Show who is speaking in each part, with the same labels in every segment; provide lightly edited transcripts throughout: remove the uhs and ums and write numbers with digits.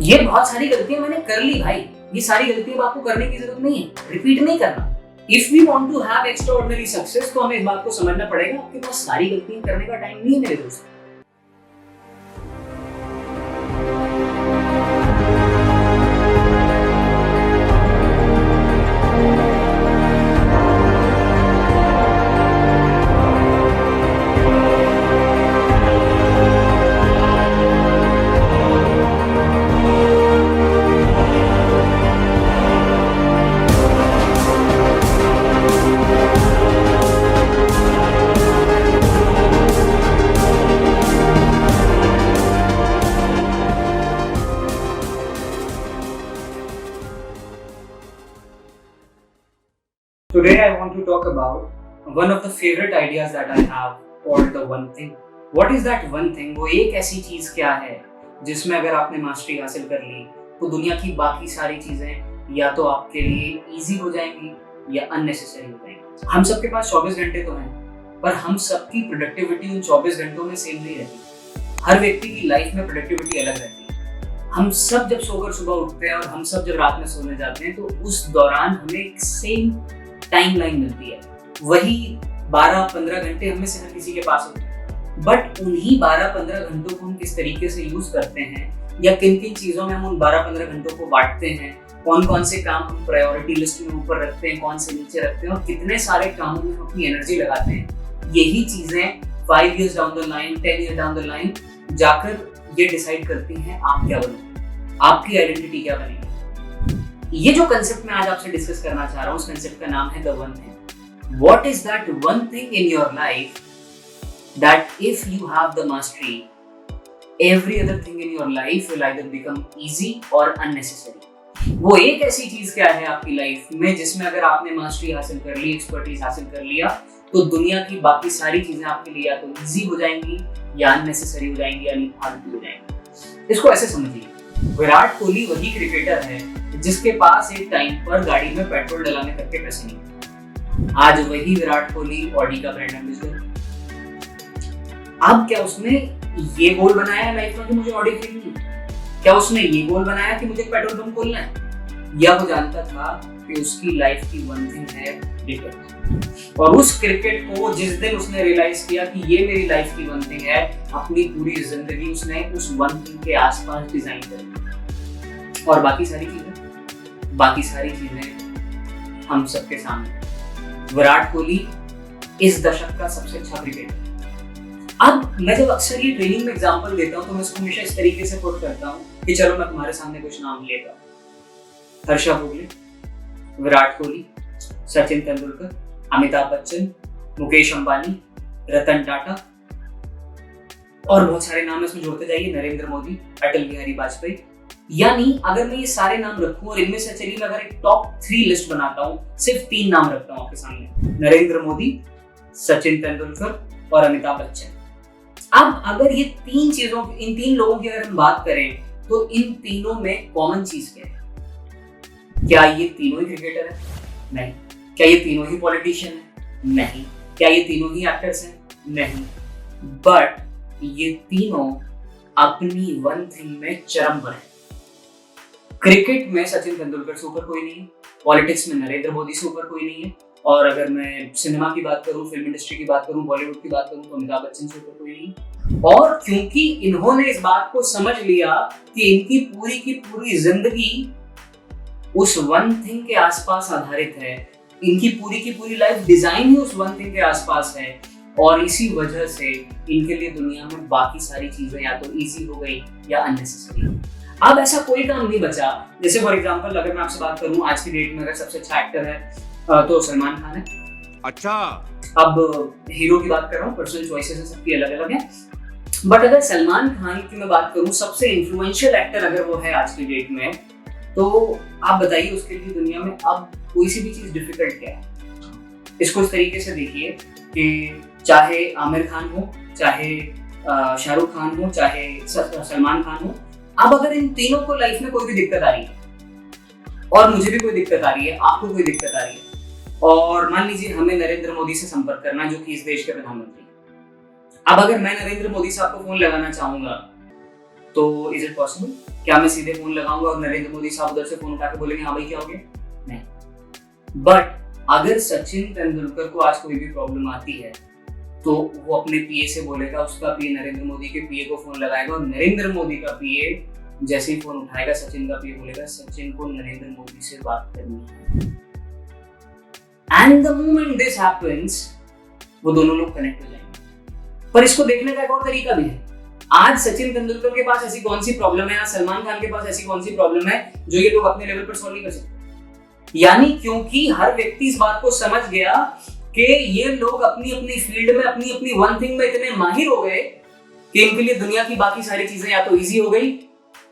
Speaker 1: ये बहुत सारी गलतियां मैंने कर ली भाई, ये सारी गलतियां आपको करने की जरूरत नहीं है, रिपीट नहीं करना। If we want to have extraordinary success तो हमें इस बात को समझना पड़ेगा आपके पास सारी गलतियां करने का टाइम नहीं है मेरे दोस्त। Today I want to talk about one of the favorite ideas that I have called the one thing. What is that one thing? वो एक ऐसी चीज क्या है जिसमें अगर आपने मास्टरी हासिल कर ली तो दुनिया की बाकी सारी चीजें या तो आपके लिए इजी हो जाएंगी या अननेसेसरी हो जाएंगी। हम सबके पास 24 घंटे तो हैं, पर हम सबकी प्रोडक्टिविटी उन 24 घंटों में सेम नहीं रहती। हर व्यक्ति की लाइफ में प्रोडक्टिविटी अलग रहती है। हम सब जब सोकर सुबह उठते हैं और हम सब जब रात में सोने जाते हैं तो उस दौरान हमें एक सेम टाइमलाइन मिलती है, वही 12-15 घंटे हमें से हर किसी के पास होते हैं। बट उन्हीं 12-15 घंटों को हम किस तरीके से यूज करते हैं या किन किन चीजों में हम उन 12-15 घंटों को बांटते हैं, कौन कौन से काम हम प्रायोरिटी लिस्ट में ऊपर रखते हैं, कौन से नीचे रखते हैं और कितने सारे कामों में हम अपनी एनर्जी लगाते हैं, यही चीजें 5 years down the line, 10 years down the line जाकर ये डिसाइड करती हैं आप क्या बनोगे, आपकी आइडेंटिटी क्या बनेगी। ये जो कंसेप्ट मैं आज आपसे डिस्कस करना चाह रहा हूँ, उस कंसेप्ट का नाम है the one thing. What is that one thing in your life that if you have the mastery, every other thing in your life will either become easy और अननेसेसरी। वो एक ऐसी चीज क्या है आपकी लाइफ में जिसमें अगर आपने मास्टरी हासिल कर ली, एक्सपर्टीज हासिल कर लिया, तो दुनिया की बाकी सारी चीजें आपके लिए या तो इजी हो जाएंगी या अननेसेसरी हो जाएंगी यानी फालतू हो जाएंगी। इसको ऐसे समझिए, विराट कोहली वही क्रिकेटर है जिसके पास एक टाइम पर गाड़ी में पेट्रोल डलाने तक के पैसे नहीं। आज वही विराट कोहली ऑडी का ब्रांड एम्बेसडर। अब क्या उसने ये गोल बनाया लाइफ में कि मुझे ऑडी खरीदनी है? क्या उसने ये गोल बनाया कि मुझे पेट्रोल पंप खोलना है? या वो जानता था कि उसकी लाइफ की वन थिंग है क्रिकेट, और उस क्रिकेट को जिस दिन उसने रियलाइज किया कि ये मेरी लाइफ की वन थिंग है, अपनी पूरी जिंदगी उसने उस वन थिंग के आसपास डिजाइन कर, और बाकी सारी चीजें हम सबके सामने। विराट कोहली इस दशक का सबसे अच्छा क्रिकेटर। अब मैं जब अक्सर ये ट्रेनिंग में एग्जांपल देता हूँ तो मैं इसको हमेशा इस तरीके से पुट करता हूँ कि चलो मैं तुम्हारे सामने कुछ नाम लेता हूँ। हर्षा भोगले, विराट कोहली, सचिन तेंदुलकर, अमिताभ बच्चन, मुकेश अंबानी, रतन टाटा और बहुत सारे नाम इसमें जोड़ते जाइए, नरेंद्र मोदी, अटल बिहारी वाजपेयी। यानी अगर मैं ये सारे नाम रखूं और इनमें से चलिए मैं अगर एक टॉप 3 लिस्ट बनाता हूं, सिर्फ 3 नाम रखता हूं आपके सामने, नरेंद्र मोदी, सचिन तेंदुलकर और अमिताभ बच्चन। अब अगर ये इन 3 लोगों की अगर हम बात करें तो इन तीनों में कॉमन चीज क्या है? क्या ये तीनों ही क्रिकेटर है? नहीं। क्या ये तीनों ही पॉलिटिशियन है? नहीं। क्या ये तीनों ही एक्टर्स हैं? नहीं। बट ये तीनों अपनी वन थिंग में चरम पर है। क्रिकेट में सचिन तेंदुलकर से ऊपर कोई नहीं है, पॉलिटिक्स में नरेंद्र मोदी से ऊपर कोई नहीं है, और अगर मैं सिनेमा की बात करूं, फिल्म इंडस्ट्री की बात करूं, बॉलीवुड की बात करूं तो अमिताभ बच्चन से ऊपर कोई नहीं है। और क्योंकि इन्होंने इस बात को समझ लिया कि इनकी पूरी की पूरी जिंदगी उस वन थिंग के आसपास आधारित है, इनकी पूरी की पूरी लाइफ डिजाइन ही उस वन थिंग के आसपास है, और इसी वजह से इनके लिए दुनिया में बाकी सारी चीजें या तो इजी हो गई या अननेसेसरी। अब ऐसा कोई काम नहीं बचा। जैसे फॉर एग्जांपल अगर मैं आपसे बात करूं आज की डेट में अगर सबसे अच्छा एक्टर है तो सलमान खान है। अच्छा, अब हीरो की बात कर रहा हूं, पर्सनल चॉइसेस सबकी अलग अलग है, बट अगर सलमान खान की मैं बात करूं सबसे इन्फ्लुएंशियल एक्टर अगर वो है आज की डेट में, तो आप बताइए उसके लिए दुनिया में अब कोई सी भी चीज डिफिकल्ट क्या है? इसको इस तरीके से देखिए कि चाहे आमिर खान हो, चाहे शाहरुख खान हो, चाहे सलमान खान हो, अब अगर इन तीनों को लाइफ में कोई भी दिक्कत आ रही है, और मुझे भी कोई दिक्कत आ रही है, आपको कोई दिक्कत आ रही है, और मान लीजिए हमें नरेंद्र मोदी से संपर्क करना है जो कि इस देश के प्रधानमंत्री। अब अगर मैं नरेंद्र मोदी साहब को फोन लगाना चाहूंगा तो इज इट पॉसिबल? क्या मैं सीधे फोन लगाऊंगा और नरेंद्र मोदी साहब उधर से फोन उठा के बोलेंगे हाँ भाई क्या हो गया? नहीं। बट अगर सचिन तेंदुलकर को आज कोई भी प्रॉब्लम आती है तो वो अपने पीए से बोलेगा, उसका पीए नरेंद्र मोदी के पीए को फोन लगाएगा और नरेंद्र मोदी का पीए जैसे ही फोन उठाएगा सचिन का पीए बोलेगा सचिन को नरेंद्र मोदी से बात करनी है। And the moment this happens वो दोनों लोग कनेक्ट हो जाएंगे। पर इसको देखने का एक और तरीका भी है। आज सचिन तेंदुलकर के पास ऐसी कौन सी प्रॉब्लम है, आज सलमान खान के पास ऐसी कौन सी प्रॉब्लम है जो ये लोग अपने लेवल पर सॉल्व नहीं कर सकते? यानी क्योंकि हर व्यक्ति इस बात को समझ गया कि ये लोग अपनी अपनी फील्ड में अपनी अपनी वन थिंग में इतने माहिर हो गए कि इनके लिए दुनिया की बाकी सारी चीजें या तो इजी हो गई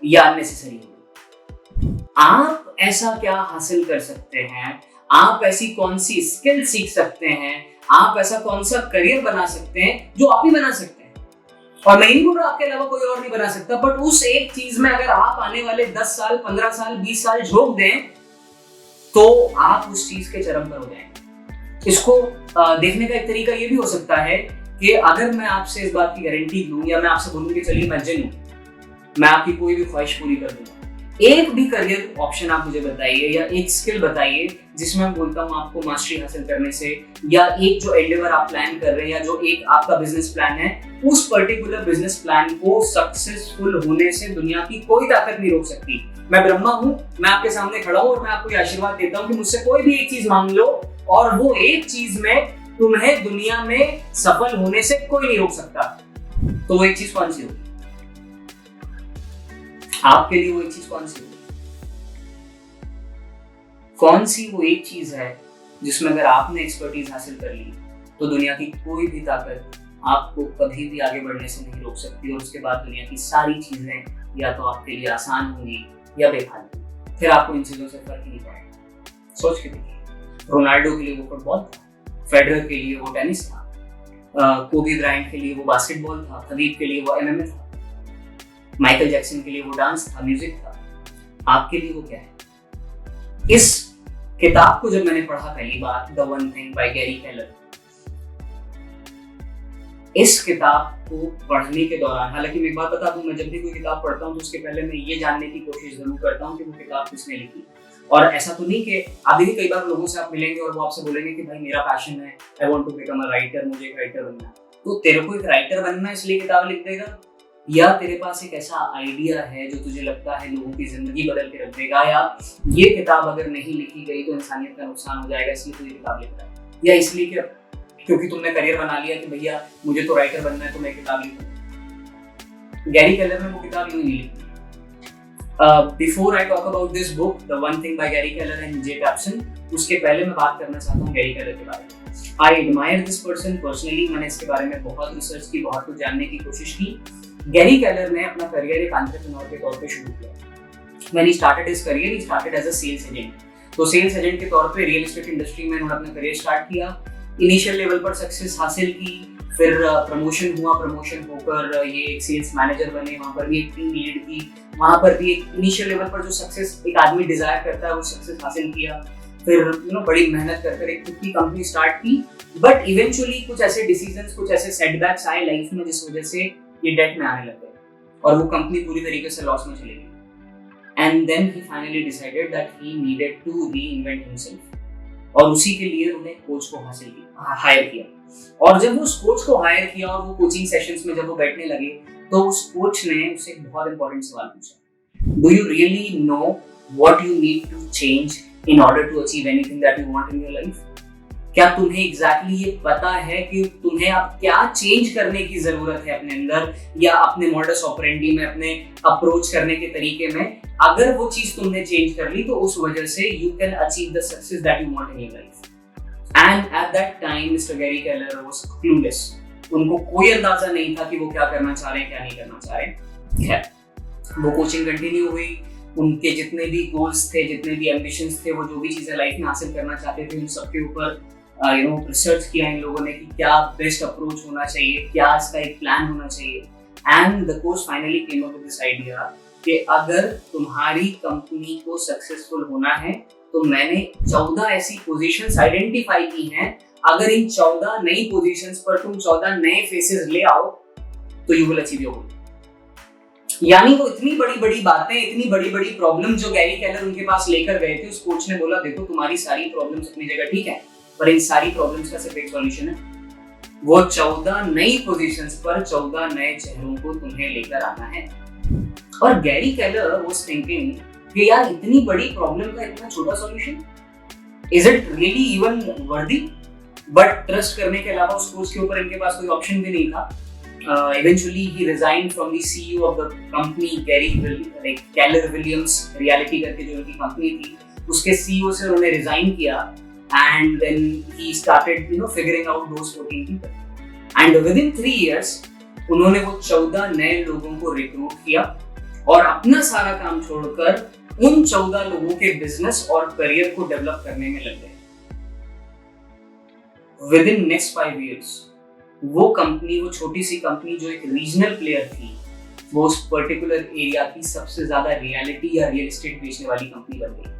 Speaker 1: या अननेसेसरी हो गई। आप ऐसा क्या हासिल कर सकते हैं, आप ऐसी कौन सी स्किल सीख सकते हैं, आप ऐसा कौन सा करियर बना सकते हैं जो आप ही बना सकते हैं। और मैं नहीं बोल रहा आपके अलावा कोई और नहीं बना सकता, बट उस एक चीज में अगर आप आने वाले 10 साल 15 साल 20 साल झोंक दें तो आप उस चीज के चरम पर हो जाएंगे। इसको देखने का एक तरीका ये भी हो सकता है कि अगर मैं आपसे इस बात की गारंटी दूं या मैं आपसे बोलूं कि चलिए मैं जिन हूं, मैं आपकी कोई भी ख्वाहिश पूरी कर दूंगा, एक भी करियर ऑप्शन आप मुझे बताइए या एक स्किल बताइए जिसमें मैं बोलता हूं आपको मास्टरी हासिल करने से, या एक जो एंडेवर आप प्लान कर रहे हैं या जो एक आपका बिजनेस प्लान है, उस पर्टिकुलर बिजनेस प्लान को सक्सेसफुल होने से दुनिया की कोई ताकत नहीं रोक सकती। मैं ब्रह्मा हूं, मैं आपके सामने खड़ा हूं और मैं आपको ये आशीर्वाद देता हूं कि मुझसे कोई भी एक चीज मांग लो और वो एक चीज में तुम्हें दुनिया में सफल होने से कोई नहीं रोक सकता। तो वो एक चीज कौन सी होगी? आपके लिए वो एक चीज कौन सी होगी? कौन सी वो एक चीज है जिसमें अगर आपने एक्सपर्टीज हासिल कर ली तो दुनिया की कोई भी ताकत आपको कभी भी आगे बढ़ने से नहीं रोक सकती, और उसके बाद दुनिया की सारी चीजें या तो आपके लिए आसान होंगी या बेकार होंगी, फिर आपको इन चीजों से फर्क ही नहीं पड़ेगा। सोच के देखिए, रोनाल्डो के लिए वो फुटबॉल था, फेडरर के लिए वो टेनिस था, कोबी ब्रायंट के लिए वो बास्केटबॉल था, हबीब के लिए वो एमएमए था, माइकल जैक्सन के लिए वो डांस था, म्यूजिक था। आपके लिए वो क्या है? इस किताब को जब मैंने पढ़ा पहली बार, the one thing by Gary Keller, इस किताब को पढ़ने के दौरान, हालांकि मैं एक बात बता दूं, मैं जब भी कोई किताब पढ़ता हूं तो उसके पहले मैं ये जानने की कोशिश जरूर करता हूं कि वो किताब किसने लिखी। और ऐसा तो नहीं कि आप देखिए कई बार लोगों से आप मिलेंगे और वो आपसे बोलेंगे कि भाई मेरा पैशन है, I want to become a writer, मुझे एक राइटर बनना है। तो तेरे को एक राइटर बनना है इसलिए किताब लिख देगा, या तेरे पास एक ऐसा आइडिया है जो तुझे लगता है लोगों की जिंदगी बदल के रख देगा, या ये किताब अगर नहीं लिखी गई तो इंसानियत का नुकसान हो जाएगा इसलिए तू ये किताब लिख रहा है, या इसलिए कि क्योंकि तुमने करियर बना लिया कि भैया मुझे तो राइटर बनना है तो मैं किताब लिखूं। गैरी केलर ने वो किताब यूं नहीं लिखी। Before I talk about this book the one thing by Gary Keller and Jay Papasan, उसके पहले मैं बात करना चाहता हूँ गैरी केलर के बारे में। I admire this person personally, मैंने इसके बारे में बहुत रिसर्च की, बहुत कुछ जानने की कोशिश की। गैरी केलर ने अपना करियर एक एंटरप्रेन्योर के तौर पे शुरू किया। When he started his career, he started as a sales agent. तो सेल्स एजेंट के तौर पे रियल एस्टेट इंडस्ट्री में उन्होंने अपना करियर स्टार्ट किया, इनिशियल लेवल पर सक्सेस हासिल की, फिर प्रमोशन हुआ, प्रमोशन होकर ये एक सेल्स मैनेजर बने, वहाँ पर भी एक टीम लीड की, वहाँ पर भी एक इनिशियल लेवल पर जो सक्सेस एक आदमी डिजायर करता है वो सक्सेस हासिल किया। फिर बड़ी मेहनत कर एक खुद की कंपनी स्टार्ट की, बट इवेंचुअली कुछ ऐसे डिसीजंस, कुछ ऐसे सेटबैक्स आए लाइफ में जिस वजह से ये डेट में आने लग गए और वो कंपनी पूरी तरीके से लॉस में चली गई। And then he finally decided that he needed to reinvent himself. और उसी के लिए उन्होंने कोच को हायर किया। और जब वो उस कोच को हायर किया और वो कोचिंग सेशंस में जब वो बैठने लगे तो उस कोच ने उससे एक बहुत इंपॉर्टेंट सवाल पूछा, Do you really know what you need to change in order to achieve anything that you want in your life? क्या तुम्हें एग्जैक्टली ये पता है कि तुम्हें अब क्या चेंज करने की जरूरत है अपने अंदर या अपने मॉडस ऑपरेंडी में, अपने अप्रोच करने के तरीके में? अगर वो चीज तुमने चेंज कर ली तो उस वजह से you can achieve the success that you want in your life. And at that time mister Gary Keller was clueless. उनको कोई अंदाजा नहीं था कि वो क्या करना चाह रहे हैं, क्या नहीं करना चाह रहे हैं। वो कोचिंग कंटिन्यू हुई, उनके जितने भी गोल्स थे, जितने भी एम्बिशंस थे, वो जो भी चीजें लाइफ में हासिल करना चाहते थे, उन सबके ऊपर रिसर्च किया इन लोगों ने कि क्या बेस्ट अप्रोच होना चाहिए, क्या इसका एक प्लान होना चाहिए। And the coach finally came up with this idea कि अगर तुम्हारी कंपनी को सक्सेसफुल होना है तो मैंने 14 ऐसी पोजीशंस आइडेंटिफाई की हैं, अगर इन 14 नई पोजीशंस पर तुम 14 नए फेसेस ले आओ तो you will achieve your goal. यानी वो इतनी बड़ी बड़ी बातें, इतनी बड़ी बड़ी प्रॉब्लम जो गैरी केलर उनके पास लेकर गए थे, उस कोच ने बोला देखो तुम्हारी सारी प्रॉब्लम्स अपनी जगह ठीक है, पर इन सारी प्रॉब्लम्स का सिर्फ एक सॉल्यूशन है, वो 14 नई पोजीशंस पर 14 नए चेहरों को तुम्हें लेकर आना है। और गैरी केलर वाज थिंकिंग कि यार इतनी बड़ी प्रॉब्लम का इतना छोटा solution, is it really even वर्दी? बट ट्रस्ट करने के अलावा उस कोच के ऊपर इनके पास कोई ऑप्शन भी नहीं था। Eventually he resigned from the CEO of the company, Keller Williams Reality करके जो उनकी कंपनी थी, उसके CEO से उन्होंने रिजाइन किया and then he started figuring out those 14 people and within 3 years उन्होंने वो 14 नए लोगों को रिक्रूट किया और अपना सारा काम छोड़कर उन 14 लोगों के बिजनेस और करियर को डेवलप करने में लग गए। Within next 5 years वो कंपनी, वो छोटी सी कंपनी जो एक रीजनल प्लेयर थी, वो उस पर्टिकुलर एरिया की सबसे ज्यादा रियलिटी या रियल एस्टेट बेचने वाली कंपनी बन गई।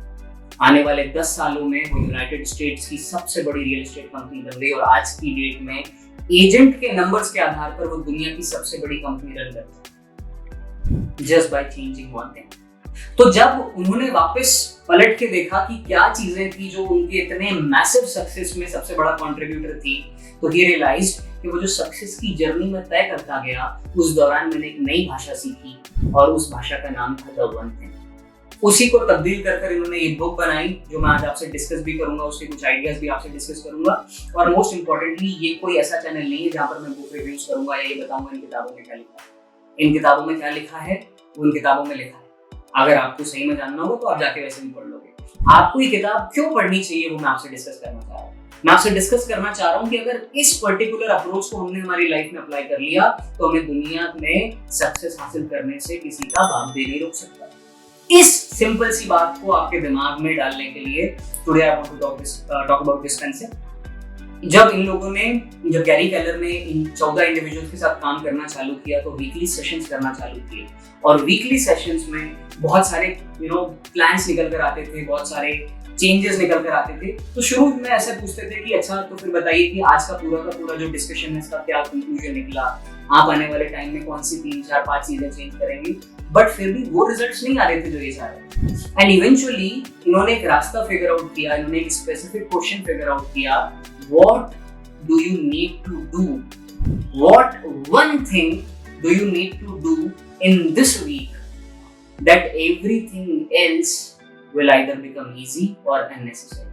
Speaker 1: आने वाले 10 सालों में वो यूनाइटेड स्टेट्स की सबसे बड़ी रियल एस्टेट कंपनी बन गई और आज की डेट में एजेंट के नंबर्स के आधार पर वो दुनिया की सबसे बड़ी कंपनी रन करती है, just by changing one thing. तो जब उन्होंने वापस पलट के देखा कि क्या चीजें थी जो उनके इतने मैसिव सक्सेस में सबसे बड़ा कंट्रीब्यूटर थी, तो ही रियलाइज्ड कि वो जो सक्सेस की जर्नी में तय करता गया, उस दौरान मैंने एक नई भाषा सीखी और उस भाषा का नाम था द वन थिंग। उसी को तब्दील कर इन्होंने ये बुक बनाई जो मैं आज आपसे डिस्कस भी करूंगा, उसके कुछ आइडियाज भी आपसे डिस्कस करूंगा। और मोस्ट इंपॉर्टेंटली ये कोई ऐसा चैनल नहीं है जहां पर मैं बुक रिव्यूज करूंगा या ये बताऊंगा इन किताबों में क्या लिखा है। इन किताबों में क्या लिखा है वो इन किताबों में लिखा है। अगर आपको सही में जानना होगा तो आप जाके वैसे भी पढ़ लोगे। आपको ये किताब क्यों पढ़नी चाहिए वो मैं आपसे डिस्कस करना चाह रहा हूँ। मैं आपसे डिस्कस करना चाह रहा हूँ कि अगर इस पर्टिकुलर अप्रोच को हमने हमारी लाइफ में अप्लाई कर लिया तो हमें दुनिया में सक्सेस हासिल करने से किसी का बाप भी नहीं रोक सकता। इस सिंपल सी बात को आपके दिमाग में डालने के लिए today I want to talk about this concept. जब गैरी केलर ने इन 14 इंडिविजुअल्स के साथ काम करना चालू किया तो वीकली सेशंस करना चालू किए और वीकली सेशंस में बहुत सारे प्लान्स निकल कर आते थे, बहुत सारे चेंजेस निकल कर आते थे। तो शुरू में ऐसे पूछते थे कि अच्छा तो फिर बताइए कि आज का पूरा जो डिस्कशन है इसका क्या कंक्लूजन निकला, आप आने वाले टाइम में कौन सी 3, 4, 5 चीजें चेंज करेंगे। बट फिर भी वो रिजल्ट्स नहीं आ रहे थे जो ये चाह। एंड इवेंचुअली इन्होंने एक रास्ता फिगर आउट किया, इन्होंने एक स्पेसिफिक क्वेश्चन फिगर आउट किया, what do you need to do, what one thing do you need to do in this week that everything else will either become easy or unnecessary।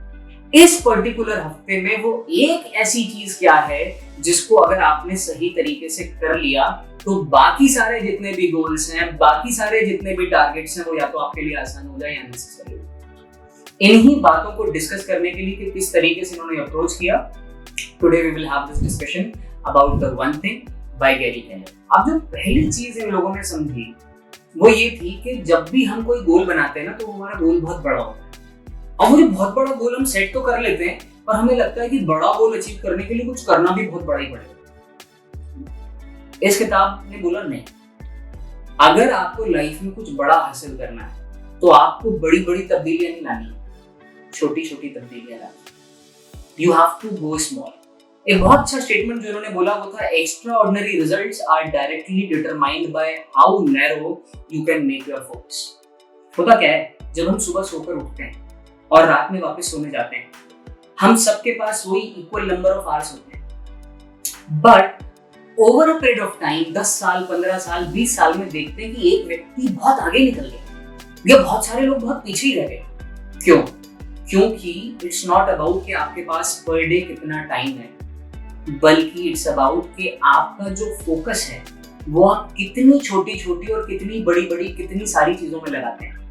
Speaker 1: इस particular हफ्ते में वो एक ऐसी चीज क्या है जिसको अगर आपने सही तरीके से कर लिया तो बाकी सारे जितने भी गोल्स हैं, बाकी सारे जितने भी टारगेट्स हैं वो या तो आपके लिए आसान हो जाए या अननेसेसरी हो। इन्हीं बातों को डिस्कस करने के लिए कि किस तरीके से इन्होंने अप्रोच किया, today we will have this discussion about the one thing by Gary Keller. अब जो पहली चीज इन लोगों ने समझी वो ये थी कि जब भी हम कोई गोल बनाते हैं ना तो हमारा गोल बहुत बड़ा होता है और वो जो बहुत बड़ा गोल हम सेट तो कर लेते हैं पर हमें लगता है कि बड़ा गोल अचीव करने के लिए कुछ करना भी बहुत बड़ा ही पड़ेगा। इस किताब ने बोला नहीं, अगर आपको लाइफ में कुछ बड़ा हासिल करना है तो आपको बड़ी बड़ी तब्दीलियां नहीं लानी, छोटी छोटी तब्दीलियां लानी। You have to go small. एक बहुत अच्छा स्टेटमेंट जो उन्होंने बोला वो था, extraordinary results are directly determined by how narrow you can make your focus. होता क्या है, जब हम सुबह सोकर उठते हैं और रात में वापस सोने जाते हैं, हम सबके पास वही इक्वल नंबर ऑफ आवर्स होते हैं। But over a period of time 10 साल, 15 साल, 20 साल में देखते हैं कि एक व्यक्ति बहुत आगे निकल गया या बहुत सारे लोग बहुत पीछे ही रह गए। क्यों? क्योंकि इट्स नॉट अबाउट कि आपके पास पर डे कितना टाइम है, बल्कि इट्स अबाउट कि आपका जो फोकस है वो आप कितनी छोटी छोटी और कितनी बड़ी बड़ी कितनी सारी चीजों में लगाते हैं।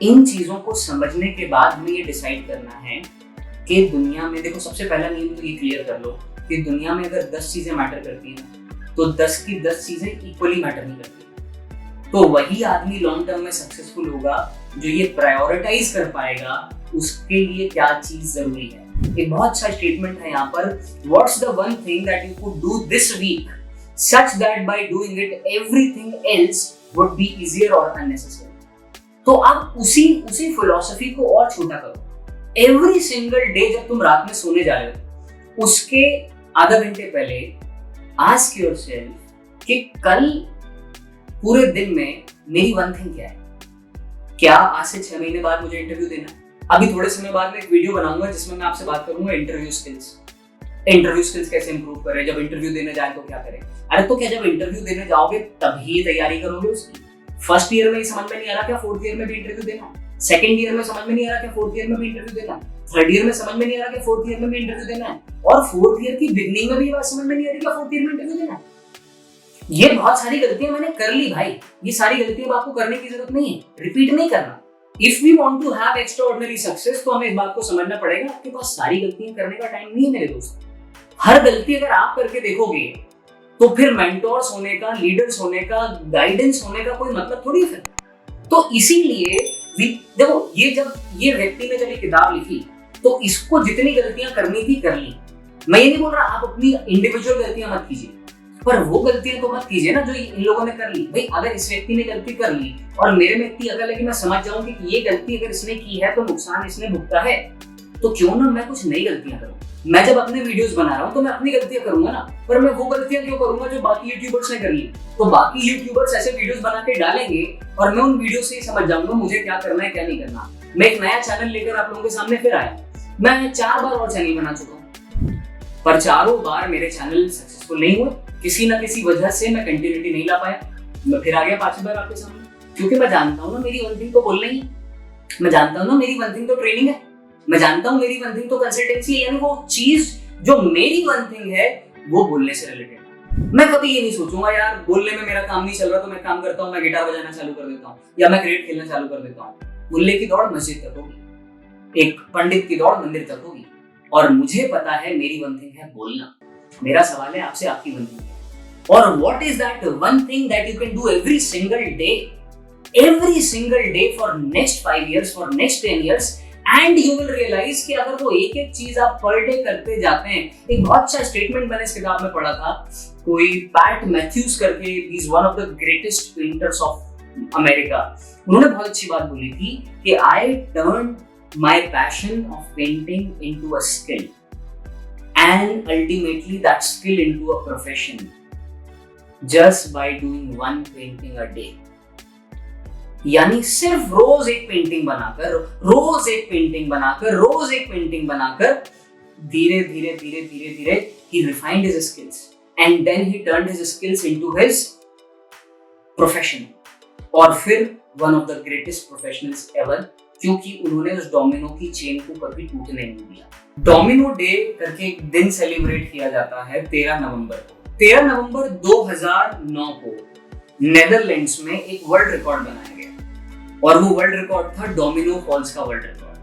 Speaker 1: इन चीजों को समझने के बाद हमें ये डिसाइड करना है कि दुनिया में, देखो सबसे पहला नियम तो ये क्लियर कर लो कि दुनिया में अगर 10 चीजें मैटर करती हैं तो 10 की 10 चीजें इक्वली मैटर नहीं करती। तो वही आदमी लॉन्ग टर्म में सक्सेसफुल होगा जो ये प्रायोरिटाइज कर पाएगा उसके लिए क्या चीज जरूरी है। एक बहुत अच्छा स्टेटमेंट है यहाँ पर, what's the one thing that you could do this week such that by doing it everything else would be easier और अननेसेसरी। तो आप उसी फिलॉसफी को और छोटा करो। एवरी सिंगल डे जब तुम रात में सोने जा रहे हो उसके आधा घंटे पहले आस्क योरसेल्फ कि कल पूरे दिन में मेरी वन थिंग क्या है? क्या आज से 6 महीने बाद मुझे इंटरव्यू देना है? अभी थोड़े समय बाद मैं एक वीडियो बनाऊंगा जिसमें मैं आपसे बात करूंगा इंटरव्यू स्किल्स कैसे इंप्रूव करें, जब इंटरव्यू देने जाए तो क्या करें। अरे तो क्या जब इंटरव्यू देने जाओगे तभी तैयारी करोगे उसकी? फर्स्ट ईयर में समझ में नहीं आ रहा क्या फोर्थ ईयर में भी इंटरव्यू देना? सेकंड ईयर में समझ में नहीं आ रहा क्या फोर्थ ईयर में भी इंटरव्यू देना? थर्ड ईयर में समझ में नहीं आ रहा क्या फोर्थ ईयर में भी इंटरव्यू देना है? और फोर्थ ईयर की बिगनिंग में भी बात समझ में नहीं आ रही क्या फोर्थ ईयर में इंटरव्यू देना है? ये बहुत सारी गलतियां मैंने कर ली भाई। ये सारी गलतियां आपको करने की जरूरत नहीं है, रिपीट नहीं करना। If we want to have extraordinary success तो हमें इस बात को समझना पड़ेगा आपके पास सारी गलतियां करने का टाइम नहीं है मेरे दोस्त। हर गलती अगर आप करके देखोगे तो फिर मेंटोर्स होने का, लीडर्स होने का, गाइडेंस होने का कोई मतलब थोड़ी है। तो इसीलिए देखो, ये जब ये व्यक्ति ने जब ये किताब लिखी तो इसको जितनी गलतियां करनी थी कर ली। मैं ये नहीं बोल रहा आप अपनी इंडिविजुअल गलतियां मत कीजिए, पर वो गलतियां तो मत कीजिए ना जो इन लोगों ने कर ली। भाई अगर इस व्यक्ति ने गलती कर ली और मेरे में इतनी अकल है कि मैं समझ जाऊंगी कि ये गलती अगर इसने की है तो नुकसान इसने भुगता है, तो क्यों ना मैं कुछ नई गलतियां करूं। मैं जब अपने वीडियोस बना रहा हूं तो मैं अपनी गलतियां करूंगा ना, पर मैं वो गलतियां क्यों करूंगा जो बाकी यूट्यूबर्स ने कर ली। तो बाकी यूट्यूबर्स ऐसे वीडियोस बना के डालेंगे और मैं उन वीडियो से ही समझ जाऊंगा मुझे क्या करना है क्या नहीं करना। मैं एक नया चैनल लेकर आप लोगों के सामने फिर आया। मैं 4 बार और चैनल बना चुका हूं, पर चारों बार मेरे चैनल सक्सेसफुल नहीं हुए। किसी ना किसी वजह से मैं कंटिन्यूटी नहीं ला पाया। मैं फिर आ गया 5 बार आपके सामने, क्योंकि मैं जानता हूं ना मेरी वन थिंग तो बोलना ही, मैं जानता हूं ना मेरी वन थिंग तो ट्रेनिंग है, मैं जानता हूं मेरी वन थिंग तो कंसल्टेंसी है, यानी वो चीज जो मेरी वन थिंग है वो बोलने से रिलेटेड। मैं कभी ये नहीं सोचूंगा यार बोलने में मेरा काम नहीं चल रहा तो मैं काम करता हूँ, मैं गिटार बजाना चालू कर देता हूँ या मैं क्रिकेट खेलना चालू कर देता हूँ। बुल्ले की दौड़ मस्जिद तक होगी, एक पंडित की दौड़ मंदिर तक होगी, और मुझे पता है मेरी वन थिंग है बोलना। मेरा सवाल है आपसे, आपकी वन थिंग है? और what is that one thing that you can do every single day for next 5 years, for next 10 years, and you will realize कि अगर वो एक एक चीज आप पर डे करते जाते हैं। एक बहुत अच्छा स्टेटमेंट मैंने इस किताब में पढ़ा था, कोई पैट मैथ्यूज करके, he is one of the greatest painters of America. उन्होंने बहुत अच्छी बात बोली थी कि I turn my passion of painting into a skill and ultimately that skill into a profession just by doing one painting a day. यानी सिर्फ रोज एक पेंटिंग बनाकर धीरे धीरे he refined his skills and then he turned his skills into his profession, और फिर one of the greatest professionals ever, क्योंकि उन्होंने उस डोमिनो की चेन को कभी टूटने नहीं दिया। डोमिनो डे करके एक दिन सेलिब्रेट किया जाता है 13 नवंबर 2009 को नेदरलैंड्स में एक वर्ल्ड रिकॉर्ड बनाया गया, और वो वर्ल्ड रिकॉर्ड था डोमिनो फॉल्स का वर्ल्ड रिकॉर्ड।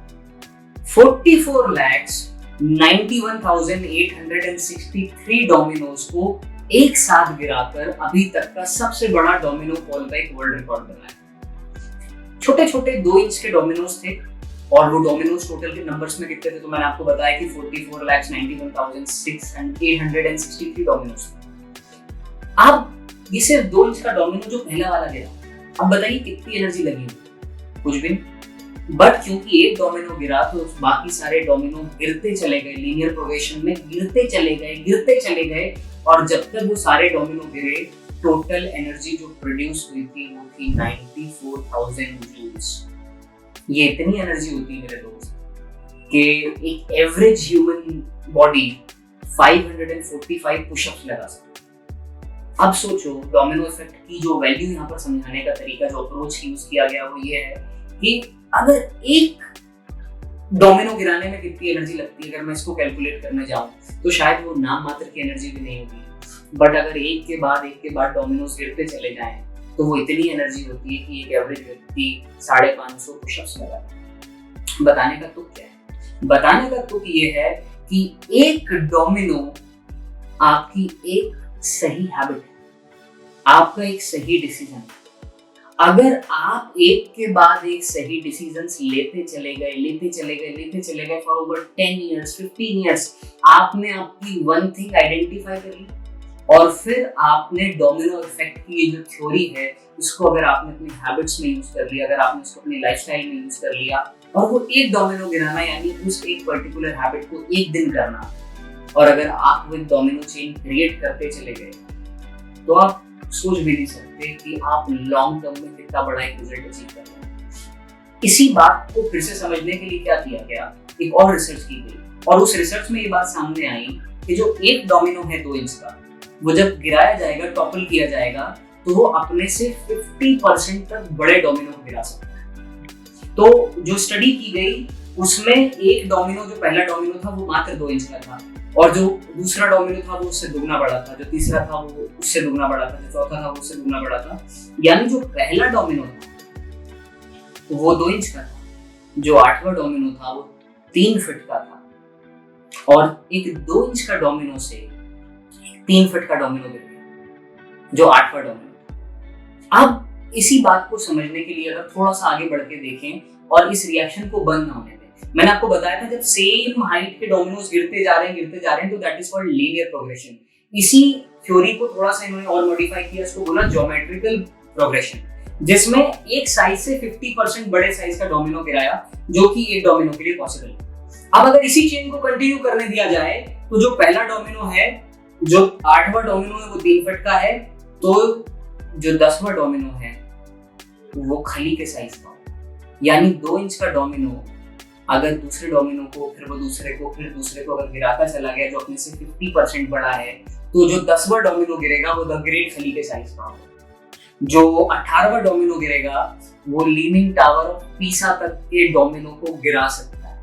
Speaker 1: 44,91,863 डोमिनोज को एक साथ गिराकर अभी तक का सबसे बड़ा डोमिनो फॉल का एक वर्ल्ड रिकॉर्ड बनाया। छोटे छोटे 2 इंच के डोमिनोज थे, और वो डोमिनोज टोटल के नंबर्स में कितने थे तो मैंने आपको बताया कि 44,91,863 डोमिनोज थे। अब ये सिर्फ 2 इंच का डोमिनो जो पहला वाला गिरा, अब बताइए कितनी एनर्जी लगी, कुछ भी। बट क्योंकि एक डोमिनो गिरा तो बाकी सारे डोमिनो गिरते चले गए, लीनियर प्रोग्रेशन में गिरते चले गए, और जब तक वो सारे डोमिनो गिरे टोटल एनर्जी जो प्रोड्यूस हुई थी वो थी 94,000 जूल्स। ये इतनी एनर्जी होती है मेरे दोस्त कि एक एवरेज ह्यूमन बॉडी 545 पुशअप्स लगा सकती। अब सोचो डोमिनो इफेक्ट की जो वैल्यू यहाँ पर समझाने का तरीका, जो अप्रोच यूज किया गया वो ये है कि अगर एक डोमिनो गिराने में कितनी एनर्जी लगती है, अगर मैं इसको कैलकुलेट करने जाऊं तो शायद वो नाम मात्र की एनर्जी भी नहीं होगी। बट अगर एक के बाद डोमिनोज गिरते चले जाएं तो वो इतनी एनर्जी होती है कि एक एवरेज व्यक्ति 550 पुशअप्स लगाता। बताने का तुक क्या है? बताने का तुक ये है कि एक डोमिनो आपकी एक सही हैबिट है, आपका एक सही डिसीजन। अगर आप एक के बाद एक सही डिसीजंस लेते चले गए फॉर ओवर 10 years, 15 years, आपने आपकी वन थिंग आइडेंटिफाई कर ली, और फिर आपने डोमिनो इफेक्ट की ये जो थ्योरी है इसको अगर आपने अपनी हैबिट्स में यूज कर लिया, अगर आपने इसको अपनी लाइफस्टाइल में यूज कर लिया, और वो एक डोमिनो गिराना यानी उस एक पर्टिकुलर हैबिट को एक दिन करना, और अगर आप विद डोमिनो चेन क्रिएट करते चले गए तो आप सोच भी नहीं सकते कि आप लॉन्ग टर्म में कितना बड़ा एक रिजल्ट अचीव कर रहे हैं। इसी बात को फिर से समझने के लिए क्या किया गया, एक और रिसर्च की गई और उस रिसर्च में ये बात सामने आई कि जो एक डोमिनो है 2 इंच का, वो जब गिराया जाएगा, टॉपल किया जाएगा, तो वो अपने से 50% तक बड़े डोमिनो को गिरा सकता है। तो जो स्टडी की गई उसमें एक डोमिनो, जो पहला डोमिनो था वो मात्र 2 इंच का था, और जो दूसरा डोमिनो था वो उससे दुगना बड़ा था, जो तीसरा था वो उससे दुगना बड़ा था, जो चौथा था वो उससे दुगना बड़ा था। यानी जो पहला डोमिनो था वो 2 इंच का था, जो 8वां डोमिनो था वो 3 फीट का था, और एक 2 इंच का डोमिनो से 3 फीट का डोमिनो गिर गया, जो 8वां डोमिनो था। अब इसी बात को समझने के लिए अगर थोड़ा सा आगे बढ़ के देखें और इस रिएक्शन को बंद ना होने दें, मैंने आपको बताया था जब सेम हाइट के डोमिनोज गिरते जा रहे हैं तो that is called linear progression. इसी थ्योरी को थोड़ा सा इन्होंने और मॉडिफाई किया, इसको बोला ज्योमेट्रिकल प्रोग्रेशन, जिसमें एक साइज से 50% बड़े साइज का डोमिनो गिराया, जो कि एक डोमिनो के लिए पॉसिबल है। अब अगर इसी चेन को कंटिन्यू करने दिया जाए तो जो पहला डोमिनो है, जो 8वां डोमिनो है वो 3 फीट का है, तो जो 10वां डोमिनो है वो खली के साइज का, यानी 2 इंच का डोमिनो अगर दूसरे डोमिनो को, फिर वो दूसरे को, फिर दूसरे को अगर गिराता चला गया जो अपने से 50% बड़ा है, तो जो 10वां डोमिनो गिरेगा वो द ग्रेट खली के साइज का होगा। जो 18वां डोमिनो गिरेगा वो लीनिंग टावर ऑफ पीसा तक के डोमिनो को गिरा सकता है।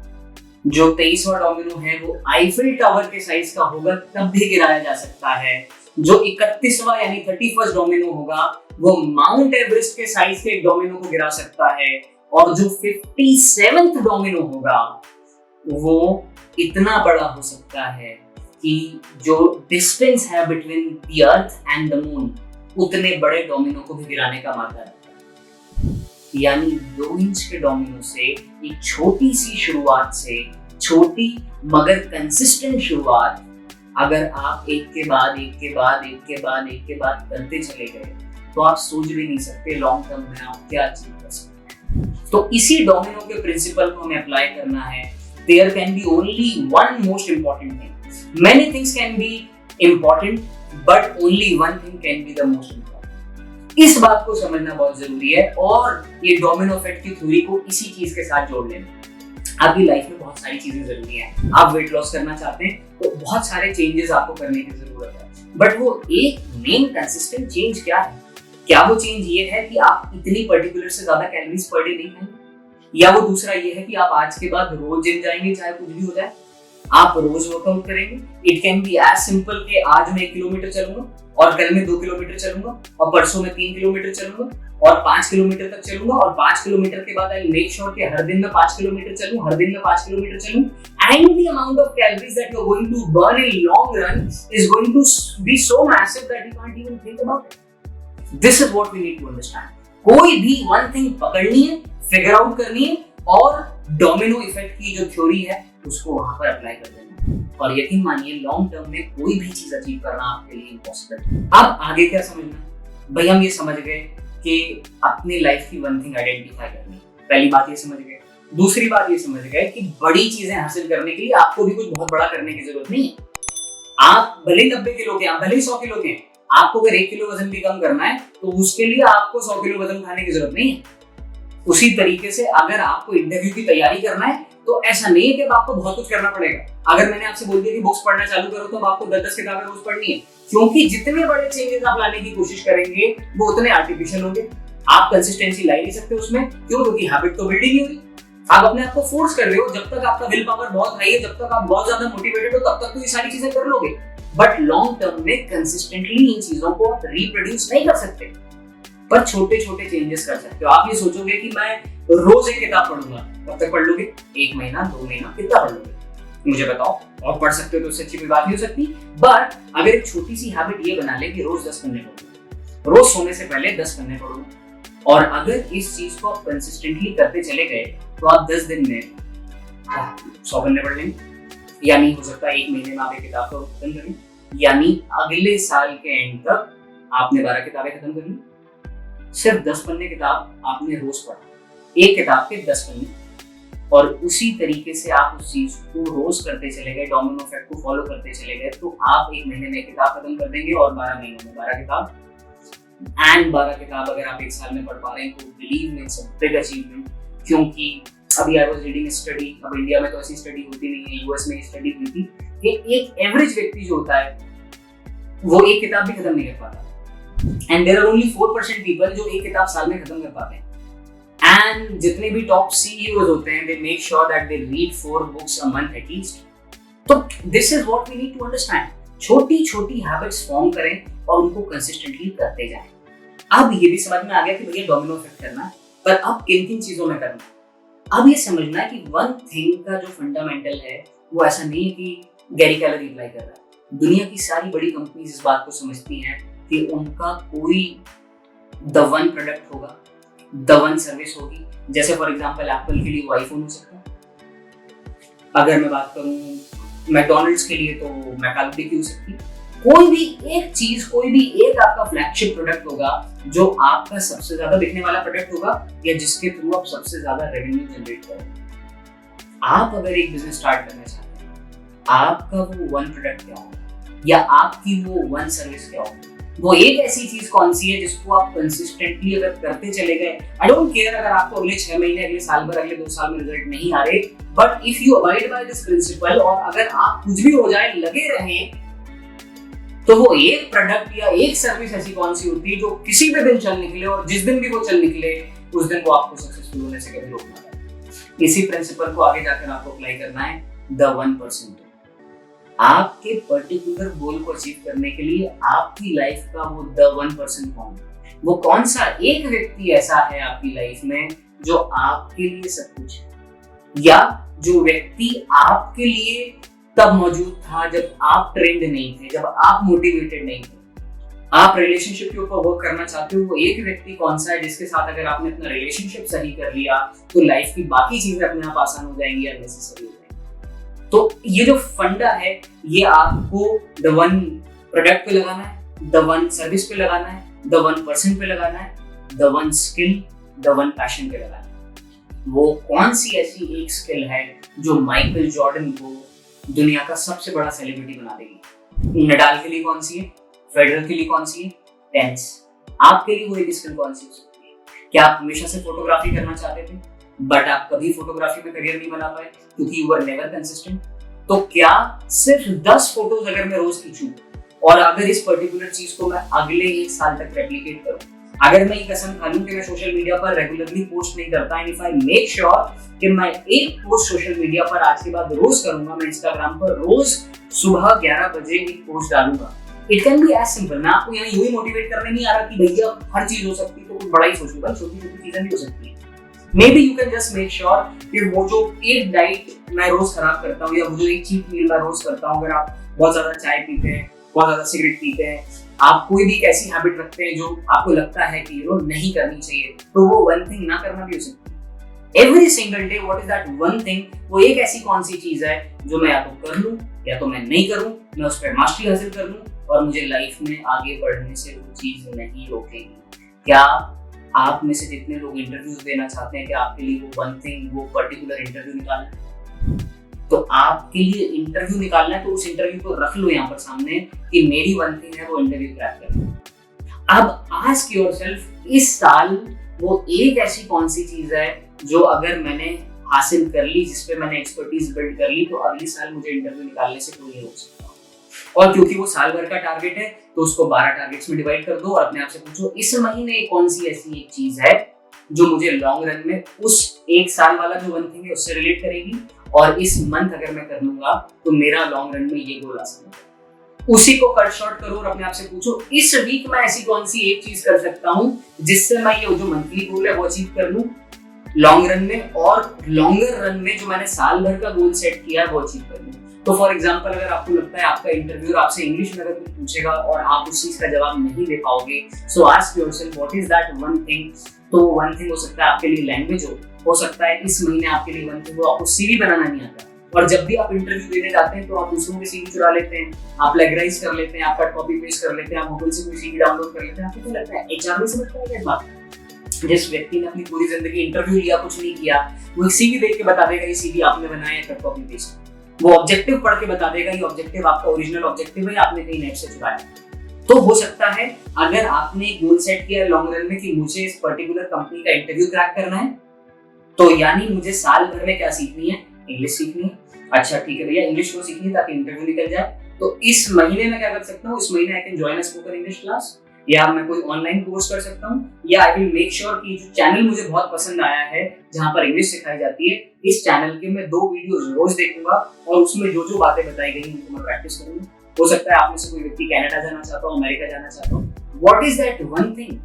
Speaker 1: जो 23वां डोमिनो है वो आईफिल टावर के साइज का होगा, तब भी गिराया जा सकता है। जो 31वां यानी 31st डोमिनो होगा वो माउंट एवरेस्ट के साइज के एक डोमिनो को गिरा सकता है, और जो 57th डोमिनो होगा वो इतना बड़ा हो सकता है कि जो डिस्टेंस है between the earth and the moon, उतने बड़े डोमिनो को भी गिराने का मात्रा रखता है। यानी 2 इंच के डोमिनो से एक छोटी सी शुरुआत से, छोटी मगर कंसिस्टेंट शुरुआत, अगर आप एक के बाद करते चले गए तो आप सोच भी नहीं सकते लॉन्ग टर्म में आप क्या अचीव कर सकते। तो इसी डोमिनो के प्रिंसिपल को हमें अप्लाई करना है। There can be only one most important thing, many things can be important but only one thing can be the most important. इस बात को समझना बहुत जरूरी है, और ये डोमिनो इफेक्ट की थ्योरी को इसी चीज के साथ जोड़ लेना। आपकी लाइफ में बहुत सारी चीजें जरूरी हैं। आप वेट लॉस करना चाहते हैं तो बहुत सारे चेंजेस आपको करने की जरूरत है, बट वो एक मेन कंसिस्टेंट चेंज क्या है? क्या वो चेंज ये है कि आप इतनी पर्टिकुलर से ज्यादा कैलोरीज पर डे नहीं खाएंगे, या वो दूसरा ये है कि आप आज के बाद रोज जिम जाएंगे चाहे कुछ भी हो जाए, आप रोज वर्कआउट करेंगे। It can be as simple कि आज मैं 1 किलोमीटर चलूंगा, और कल मैं 2 किलोमीटर चलूंगा, और परसों मैं 3 किलोमीटर चलूंगा, और 5 किलोमीटर तक चलूंगा, और 5 किलोमीटर के बाद आई मेक श्योर कि हर दिन मैं 5 किलोमीटर चलूं, हर दिन मैं 5 किलोमीटर चलूं, and the amount of calories that you are going to burn in long run is going to be so massive that you can't even think about it. This is what we need to understand. कोई भी one thing पकड़नी है, figure out करनी है, और domino effect की जो theory है उसको वहां पर अप्लाई कर देना, और यकीन मानिए लॉन्ग टर्म में कोई भी चीज अचीव करना आपके लिए इम्पॉसिबल है। अब आगे क्या समझना? भाई हम ये समझ गए कि अपनी लाइफ की वन थिंग आइडेंटिफाई करनी, पहली बात ये समझ गए। दूसरी बात ये समझ गए कि बड़ी चीजें हासिल करने के लिए आपको भी कुछ बहुत बड़ा करने की जरूरत नहीं है। आप भले 90 किलो के, आप भले 100 किलो के, आपको अगर 1 किलो वजन भी कम करना है तो उसके लिए आपको 100 किलो वजन खाने की जरूरत नहीं है। उसी तरीके से अगर आपको इंटरव्यू की तैयारी करना है तो ऐसा नहीं है कि अब आपको बहुत कुछ करना पड़ेगा। अगर मैंने आपसे बोल दिया कि बुक्स पढ़ना चालू करो तो अब आपको 10-10 किताबें रोज पढ़नी है, क्योंकि जितने बड़े चेंजेस आप लाने की कोशिश करेंगे वो उतने आर्टिफिशियल होंगे। आप कंसिस्टेंसी ला नहीं सकते उसमें, क्यों? क्योंकि हैबिट तो बिल्डिंग ही हुई। आप अपने आप को फोर्स कर रहे हो, जब तक आपका विल पावर बहुत हाई है, जब तक आप बहुत ज्यादा मोटिवेटेड हो, तब तक तो ये सारी चीजें कर लोगे, बट लॉन्ग टर्म में कंसिस्टेंटली इन चीजों को आप रिप्रोड्यूस नहीं कर सकते, पर छोटे छोटे चेंजेस कर सकते हो। आप ये सोचोगे कि मैं रोज एक किताब पढ़ूंगा, कब तक पढ़ लोगे? 1 महीना, 2 महीना, कितना पढ़ लोगे? मुझे बताओ। और पढ़ सकते हो तो उससे अच्छी कोई बात नहीं हो सकती। बट अगर एक छोटी सी हैबिट ये बना ले कि रोज 10 पन्ने पढ़ूंगा, रोज सोने से पहले 10 पन्ने पढ़ूंगा, और अगर इस चीज को आप कंसिस्टेंटली करते चले गए तो आप 10 दिन में 100 पन्ने पढ़ लेंगे। यानी हो सकता है 1 महीने में आप एक किताब को खत्म करें, यानी अगले साल के एंड तक आपने 12 किताबें खत्म कर ली। सिर्फ 10 पन्ने किताब आपने रोज पढ़ा, एक किताब के 10 पन्ने, और उसी तरीके से आप उस चीज को रोज करते चले गए, डोमिनो इफेक्ट को फॉलो करते चले गए, तो आप 1 महीने में किताब खत्म कर देंगे और 12 महीनों में 12 किताब। एंड 12 किताब अगर आप एक साल में पढ़ पा रहे हैं तो believe me it's a big achievement. क्योंकि अभी आई वाज रीडिंग स्टडी, अब इंडिया में तो ऐसी स्टडी होती नहीं है, यूएस में स्टडी हुई थी कि एक एवरेज व्यक्ति जो होता है वो एक किताब भी खत्म नहीं कर पाता, and there are only 4% people जो एक किताब साल में खत्म कर पाते हैं। एंड जितने भी टॉप सीईओज होते हैं, they make sure that they read 4 books a month at least. तो this is what we need to understand. छोटी छोटी हैबिट्स फॉर्म करें और उनको कंसिस्टेंटली करते जाएं। अब ये भी समझ में आ गया कि भैया डोमिनो इफेक्ट करना है, पर अब किन किन चीजों में करना है। अब ये समझना है कि वन थिंग का जो फंडामेंटल है वो ऐसा नहीं है कि गैरी कैलर अप्लाई कर रहा है। दुनिया की सारी बड़ी कंपनीज इस बात को समझती हैं कि उनका कोई द वन प्रोडक्ट होगा, द वन सर्विस होगी। जैसे फॉर एग्जांपल एप्पल के लिए वो आईफोन हो सकता है, अगर मैं बात करूं मैकडॉनल्ड्स के लिए तो मैकालोडी की हो सकती है। कोई भी एक चीज, कोई भी एक आपका फ्लैगशिप प्रोडक्ट होगा जो आपका सबसे ज्यादा बिकने वाला प्रोडक्ट होगा या जिसके थ्रू आप सबसे ज्यादा रेवेन्यू जनरेट करोगे। आप अगर एक बिजनेस स्टार्ट करना चाहते हैं, आपका वो वन प्रोडक्ट क्या होगा या आपकी वो वन सर्विस क्या होगी? वो एक ऐसी चीज कौन सी है जिसको आप कंसिस्टेंटली अगर करते चले गए, आई डोंट केयर अगर आपको अगले 6 महीने, अगले साल भर, अगले 2 साल में रिजल्ट नहीं आ रहे, but if you abide by this principle और अगर आप कुछ भी हो जाए लगे रहें, तो वो एक प्रोडक्ट या एक सर्विस ऐसी कौन सी होती है जो किसी भी दिन चल निकले और जिस दिन भी वो चल निकले उस दिन वो आपको सक्सेसफुल होने से कभी रोकना है। इसी प्रिंसिपल को आगे जाकर आपको अप्लाई करना है द 1%। आपके पर्टिकुलर गोल को अचीव करने के लिए आपकी लाइफ का वो द 1% कौन है? वो कौन सा एक व्यक्ति ऐसा है आपकी लाइफ में जो आपके लिए सब कुछ है, या जो व्यक्ति आपके लिए तब मौजूद था जब आप ट्रेंड नहीं थे, जब आप मोटिवेटेड नहीं थे। आप रिलेशनशिप के ऊपर वर्क करना चाहते हो, वो एक व्यक्ति कौन सा है जिसके साथ अगर आपने अपना रिलेशनशिप सही कर लिया तो लाइफ की बाकी चीजें अपने आप आसान हो जाएंगी या नेसेसरी हो जाएंगी। तो ये जो फंडा है ये आपको द वन प्रोडक्ट पे लगाना है, द वन सर्विस पे लगाना है, द 1% पे लगाना है, the one skill, the one passion पे लगाना है। वो कौन सी ऐसी एक स्किल है जो माइकल जॉर्डन को दुनिया का सबसे बड़ा सेलिब्रिटी बना देगी? नडाल के लिए कौन सी है? फेडरर के लिए कौन सी है? टेनिस। आपके लिए वो एक स्किल कौन सी हो सकती है? क्या आप हमेशा से फोटोग्राफी करना चाहते थे बट आप कभी फोटोग्राफी में करियर नहीं बना पाए क्योंकि यू वर नेवर कंसिस्टेंट? तो क्या सिर्फ 10 फोटोज अगर मैं रोज खींचूं और अगर इस पर्टिकुलर चीज को मैं अगले 1 साल तक रेप्लिकेट करूं, अगर मैं ये कसम खा लूं कि मैं सोशल मीडिया पर रेगुलरली पोस्ट नहीं करता, and if I make sure कि मैं एक पोस्ट सोशल मीडिया पर आज के बाद रोज करूंगा, मैं इंस्टाग्राम पर रोज सुबह 11 बजे एक पोस्ट डालूंगा, it can be as simple. मैं आपको यहाँ यूं ही मोटिवेट करने नहीं आ रहा कि भैया हर चीज हो सकती है तो कुछ बड़ा ही सोचो, भाई छोटी छोटी चीजें भी हो सकती है। May be you can just make sure कि वो जो एक डाइट मैं रोज खराब करता हूँ या वो जो एक चीट मील मैं रोज करता हूँ, अगर आप बहुत ज्यादा चाय पीते हैं, बहुत ज्यादा सिगरेट पीते हैं, आप कोई भी ऐसी हैबिट रखते हैं जो आपको लगता है कि ये नहीं करनी चाहिए, तो वो वन थिंग ना करना भी हो सकती है। Every single day what is that one thing? वो एक ऐसी कौन सी चीज है जो मैं या तो कर लूं या तो मैं नहीं करूं, मैं उस पर मास्टरी हासिल कर लूं और मुझे लाइफ में आगे बढ़ने से वो चीज नहीं रोकेगी। क्या आप में से जितने लोग इंटरव्यूज देना चाहते हैं कि आपके लिए वो वन थिंग, वो पर्टिकुलर इंटरव्यू निकालना है, तो आपके लिए इंटरव्यू निकालना है तो उस इंटरव्यू को रख लो यहाँ पर सामने कि मेरी वन थिंग है वो इंटरव्यू क्रैक करना। अब आस्क योरसेल्फ, इस साल वो एक ऐसी कौन सी चीज है जो अगर मैंने हासिल कर ली, जिसपे मैंने एक्सपर्टीज बिल्ड कर ली, तो अगले साल मुझे इंटरव्यू निकालने से कोई नहीं रोक सकता। और क्योंकि वो साल भर का टारगेट है तो उसको 12 टारगेट्स में डिवाइड कर दो और अपने आप से पूछो इस महीने कौन सी ऐसी एक चीज है जो मुझे लॉन्ग रन में उस एक साल वाला जो वन थिंग है उससे रिलेट करेगी, और इस मंथ अगर मैं कर लूंगा तो मेरा लॉन्ग रन में ये गोल आ सकता है। उसी को कट शॉर्ट करो और अपने आप से पूछो इस वीक मैं ऐसी कौन सी एक चीज कर सकता हूँ जिससे मैं ये जो मंथली गोल है वो अचीव कर लूं लॉन्ग रन में, और लॉन्गर रन में जो मैंने साल भर का गोल सेट किया है वो अचीव कर लूं। तो फॉर एग्जाम्पल, अगर आपको लगता है आपका इंटरव्यूअर आपसे इंग्लिश में अगर कुछ पूछेगा और आप उस चीज का जवाब नहीं दे पाओगे, सो ask yourself what is that one thing. तो वन थिंग हो सकता है आपके लिए लैंग्वेज हो सकता है इस महीने आपके लिए वन थिंग हो आपको सीवी बनाना नहीं आता, और जब भी आप इंटरव्यू देने जाते हैं तो आप दूसरों की सीवी चुरा लेते हैं, आप प्लेगराइज कर लेते हैं, आप कट कॉपी पेस्ट कर लेते हैं, आप गूगल से कोई सीवी डाउनलोड कर लेते हैं। आपको क्या लगता है एचआर नहीं समझता है क्या बात? जिस व्यक्ति ने अपनी पूरी जिंदगी इंटरव्यू लिया, कुछ नहीं किया, वो एक सीवी देख के बता देगा ये सीवी आपने बनाया है कट कॉपी पेस्ट। वो ऑब्जेक्टिव पढ़ के बता देगा ये ऑब्जेक्टिव आपका ओरिजिनल ऑब्जेक्टिव है, आपने कहीं नेट से चुराया। तो हो सकता है अगर आपने गोल सेट किया लॉन्ग रन में कि मुझे इस पर्टिकुलर कंपनी का इंटरव्यू क्रैक करना है, तो यानी मुझे साल भर में क्या सीखनी है, इंग्लिश सीखनी है। अच्छा ठीक है भैया, इंग्लिश को सीखनी है ताकि इंटरव्यू निकल जाए, तो इस महीने में क्या कर सकता हूँ, इस महीने I can join a spoken English class, या मैं कोई ऑनलाइन कोर्स कर सकता हूँ, या आई विल मेक श्योर कि जो चैनल मुझे बहुत पसंद आया है जहाँ पर इंग्लिश सिखाई जाती है, इस चैनल के मैं 2 वीडियोस रोज देखूंगा और उसमें जो जो बातें बताई गई उनको मैं प्रैक्टिस करूंगा। हो सकता है आप में से कोई व्यक्ति कनाडा जाना चाहता हो, अमेरिका जाना चाहता हो। What is that one thing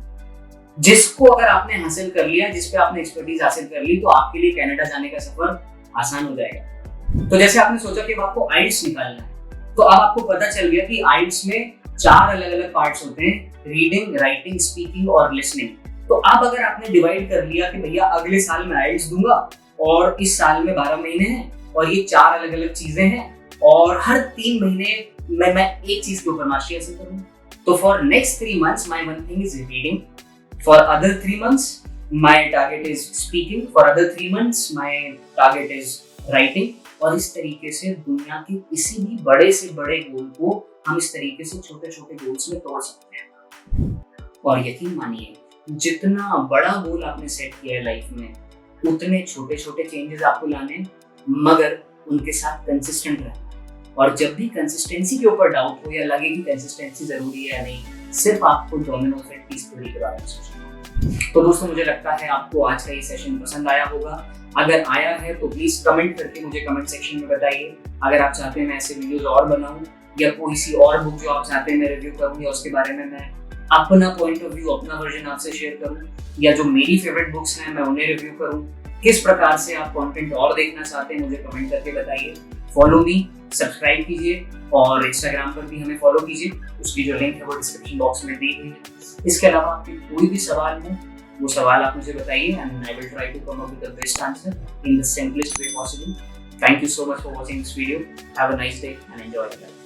Speaker 1: जिसको अगर आपने हासिल कर लिया, जिस पे आपने एक्सपर्टीज हासिल कर ली, तो आपके लिए कनाडा जाने का सफर आसान हो जाएगा। तो जैसे आपने सोचा कि आपको आइल्स निकालना है, तो अब आपको पता चल गया कि आइल्स में 4 अलग अलग पार्ट्स होते हैं, रीडिंग, राइटिंग, स्पीकिंग और लिसनिंग। तो अब अगर आपने डिवाइड कर लिया कि भैया अगले साल में आइल्स दूंगा और इस साल में 12 महीने हैं और ये 4 अलग अलग चीजें हैं और हर 3 महीने में मैं एक चीज के ऊपर मास्टरी हासिल करूंगा, तो for next 3 months my one thing is reading, for other 3 months my target is speaking, for other 3 months my target is writing. और इस तरीके से दुनिया के किसी भी बड़े से बड़े गोल को हम इस तरीके से छोटे छोटे गोल्स में तोड़ सकते हैं। और यकीन मानिए, जितना बड़ा गोल आपने सेट किया है लाइफ में, उतने छोटे छोटे चेंजेस आपको लाने, मगर उनके साथ कंसिस्टेंट रहना। और जब भी कंसिस्टेंसी के ऊपर डाउट हो या लगे कि कंसिस्टेंसी जरूरी है या नहीं, सिर्फ आपको डोमिनो इफेक्ट की थ्योरी के बारे में सोचना। तो दोस्तों, मुझे लगता है आपको आज का ये सेशन पसंद आया होगा। अगर आया है तो प्लीज कमेंट करके मुझे कमेंट सेक्शन में बताइए। अगर आप चाहते हैं मैं ऐसे वीडियोस और बनाऊं, या कोई सी और बुक जो आप चाहते हैं मैं रिव्यू करूं, या उसके बारे में मैं अपना पॉइंट ऑफ व्यू, अपना वर्जन आपसे शेयर करूं, या जो मेरी फेवरेट बुक्स हैं मैं उन्हें रिव्यू करूं, किस प्रकार से आप कंटेंट और देखना चाहते हैं मुझे कमेंट करके बताइए। फॉलो मी, सब्सक्राइब कीजिए और इंस्टाग्राम पर भी हमें फॉलो कीजिए, उसकी जो लिंक है वो डिस्क्रिप्शन बॉक्स में दी हुई है। इसके अलावा आपके कोई भी सवाल हो, वो सवाल आप मुझे बताइए and I will try to come up with the best answer in the simplest way possible. Thank you so much for watching this video. Have a nice day and enjoy your life.